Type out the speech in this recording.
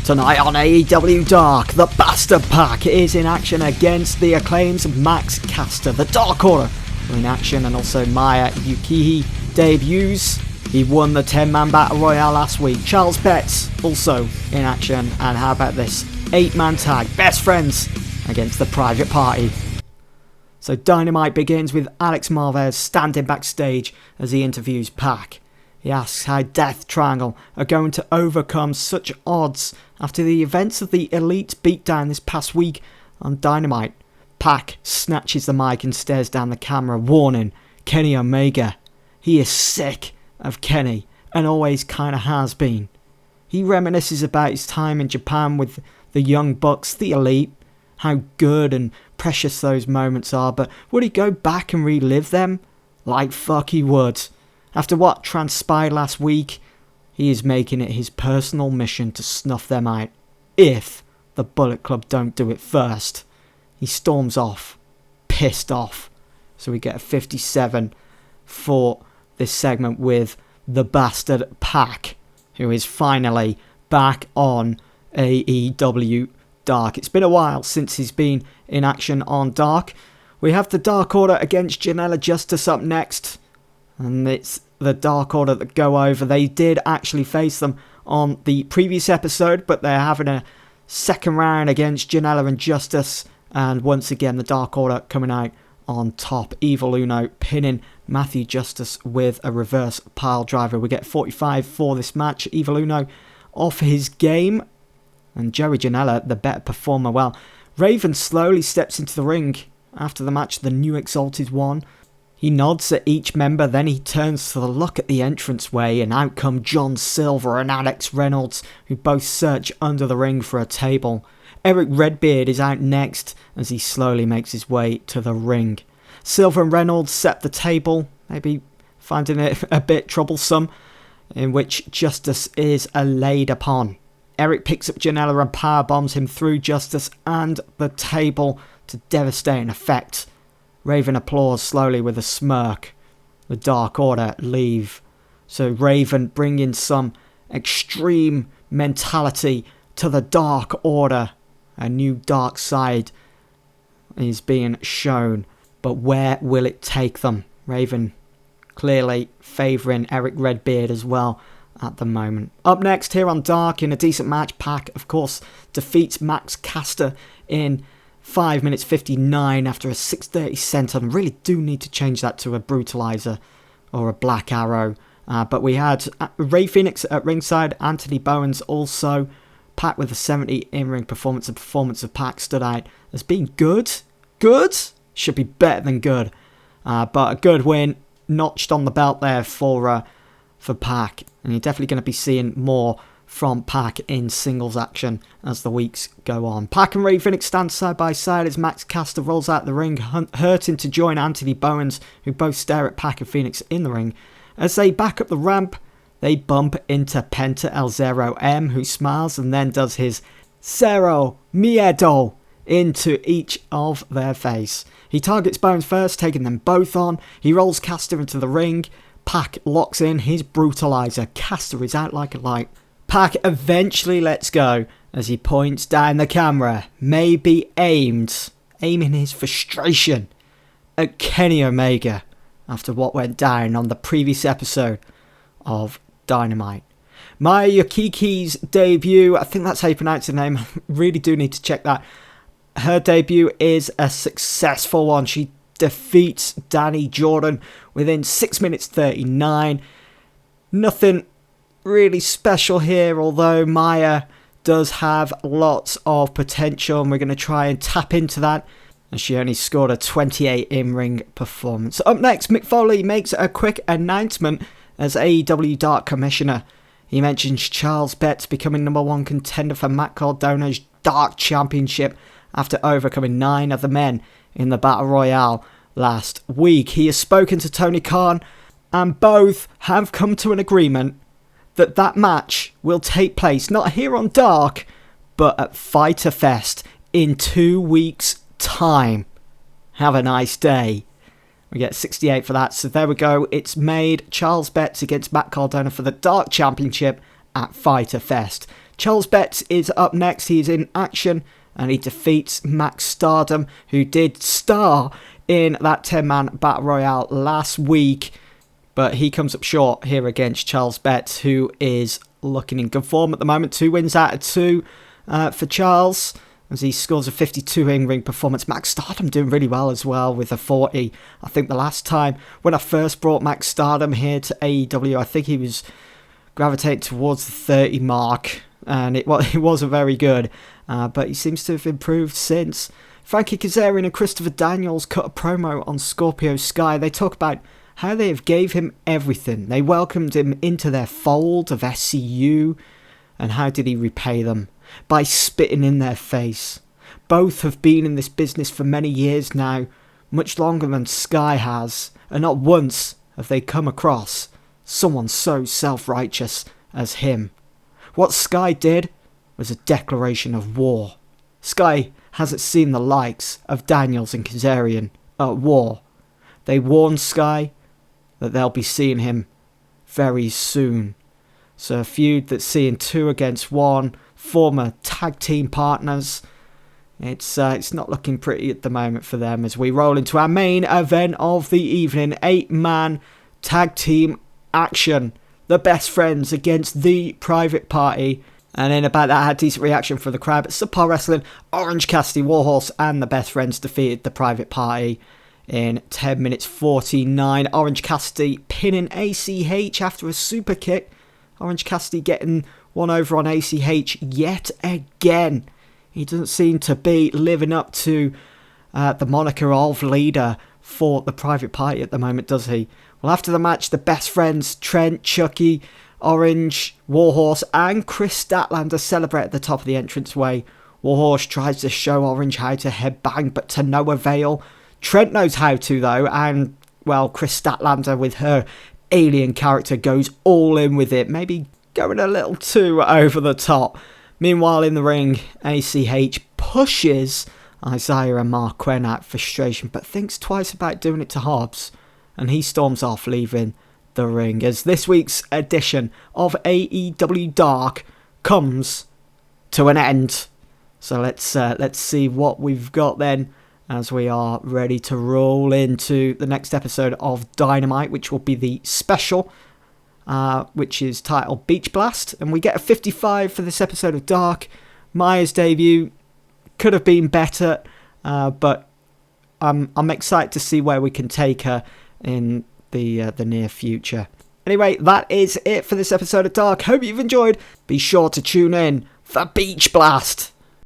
Tonight on AEW Dark, the Bastard Pack is in action against the Acclaim's Max Caster. The Dark Order are in action, and also Maya Yukihi debuts. He won the 10-man Battle Royale last week. Charles Betts also in action, and how about this 8-man tag, Best Friends against the Private Party. So Dynamite begins with Alex Marvez standing backstage as he interviews Pac. He asks how Death Triangle are going to overcome such odds after the events of the Elite beatdown this past week on Dynamite. Pac snatches the mic and stares down the camera, warning Kenny Omega. He is sick of Kenny and always kinda has been. He reminisces about his time in Japan with the Young Bucks, the Elite, how good and precious those moments are, but would he go back and relive them? Like fuck he would. After what transpired last week, he is making it his personal mission to snuff them out, if the Bullet Club don't do it first. He storms off, pissed off. So we get a 57 for this segment with the Bastard Pack, who is finally back on AEW Dark. It's been a while since he's been in action on Dark. We have the Dark Order against Janela Justice up next, and it's the Dark Order that go over. They did actually face them on the previous episode, but they're having a second round against Janela and Justice, and once again the Dark Order coming out on top. Evil Uno pinning Matthew Justice with a reverse pile driver. We get 45 for this match. Evil Uno off his game, and Joey Janela the better performer. Well, Raven slowly steps into the ring after the match, the new Exalted One. He nods at each member, then he turns to look at the entranceway, and out come John Silver and Alex Reynolds, who both search under the ring for a table. Eric Redbeard is out next as he slowly makes his way to the ring. Silver and Reynolds set the table, maybe finding it a bit troublesome, in which Justice is laid upon. Eric picks up Janela and powerbombs him through Justice and the table to devastating effect. Raven applauds slowly with a smirk. The Dark Order leave. So Raven bringing some extreme mentality to the Dark Order. A new dark side is being shown. But where will it take them? Raven clearly favouring Eric Redbeard as well at the moment. Up next here on Dark, in a decent match, Pac, of course, defeats Max Caster in 5 minutes 59 after a 6:30 senton. Really do need to change that to a brutalizer or a black arrow. But we had Ray Phoenix at ringside, Anthony Bowens also. Pac with a 70 in-ring performance. The performance of Pac stood out as being good. Good? Should be better than good. But a good win, notched on the belt there for Pac. And you're definitely going to be seeing more from Pac in singles action as the weeks go on. Pac and Ray Phoenix stand side by side as Max Caster rolls out the ring, hurting to join Anthony Bowens, who both stare at Pac and Phoenix in the ring. As they back up the ramp, they bump into Penta El Zero M, who smiles and then does his Zero Miedo into each of their face. He targets Bowens first, taking them both on. He rolls Caster into the ring. Pac locks in his brutalizer. Caster is out like a light. Pac eventually lets go as he points down the camera, maybe aiming his frustration at Kenny Omega after what went down on the previous episode of Dynamite. Maya Yukihi's debut, I think that's how you pronounce her name, I really do need to check that. Her debut is a successful one. She defeats Danny Jordan within 6 minutes 39. Nothing really special here, although Maya does have lots of potential, and we're going to try and tap into that, as she only scored a 28 in-ring performance. Up next, Mick Foley makes a quick announcement as AEW Dark Commissioner. He mentions Charles Betts becoming #1 contender for Matt Cardona's Dark Championship after overcoming 9 of the men in the Battle Royale last week. He has spoken to Tony Khan, and both have come to an agreement that match will take place not here on Dark, but at Fyter Fest in 2 weeks' time. Have a nice day. We get 68 for that, so there we go. It's made. Charles Betts against Matt Cardona for the Dark Championship at Fyter Fest. Charles Betts is up next. He's in action and he defeats Max Stardom, who did star in that 10-man Battle Royale last week. But he comes up short here against Charles Betts, who is looking in good form at the moment. 2 wins out of 2 for Charles, as he scores a 52 in-ring performance. Max Stardom doing really well as well with a 40. I think the last time when I first brought Max Stardom here to AEW, I think he was gravitating towards the 30 mark, and it wasn't very good. But he seems to have improved since. Frankie Kazarian and Christopher Daniels cut a promo on Scorpio Sky. They talk about how they have gave him everything. They welcomed him into their fold of SCU, and how did he repay them? By spitting in their face. Both have been in this business for many years now, much longer than Sky has, and not once have they come across someone so self-righteous as him. What Sky did was a declaration of war. Sky hasn't seen the likes of Daniels and Kazarian at war. They warned Sky that they'll be seeing him very soon. So a feud that's seeing 2 against 1, former tag team partners. It's not looking pretty at the moment for them as we roll into our main event of the evening. 8-man tag team action. The Best Friends against the Private Party. And in about that, I had decent reaction from the crowd. But Subpar Wrestling, Orange Cassidy, Warhorse and the Best Friends defeated the Private Party in 10 minutes 49. Orange Cassidy pinning ACH after a super kick. Orange Cassidy getting one over on ACH yet again. He doesn't seem to be living up to the moniker of leader for the Private Party at the moment, does he? Well, after the match, the Best Friends, Trent, Chucky, Orange, Warhorse and Chris Statlander celebrate at the top of the entranceway. Warhorse tries to show Orange how to headbang, but to no avail. Trent knows how to, though, and, well, Chris Statlander with her alien character goes all in with it, maybe going a little too over the top. Meanwhile, in the ring, ACH pushes Isaiah and Marquen out frustration, but thinks twice about doing it to Hobbs, and he storms off, leaving the ring, as this week's edition of AEW Dark comes to an end. So let's see what we've got then, as we are ready to roll into the next episode of Dynamite, which will be the special, which is titled Beach Blast, and we get a 55 for this episode of Dark. Maya's debut could have been better, but I'm excited to see where we can take her in the near future. Anyway, that is it for this episode of Dark. Hope you've enjoyed. Be sure to tune in for Beach Blast.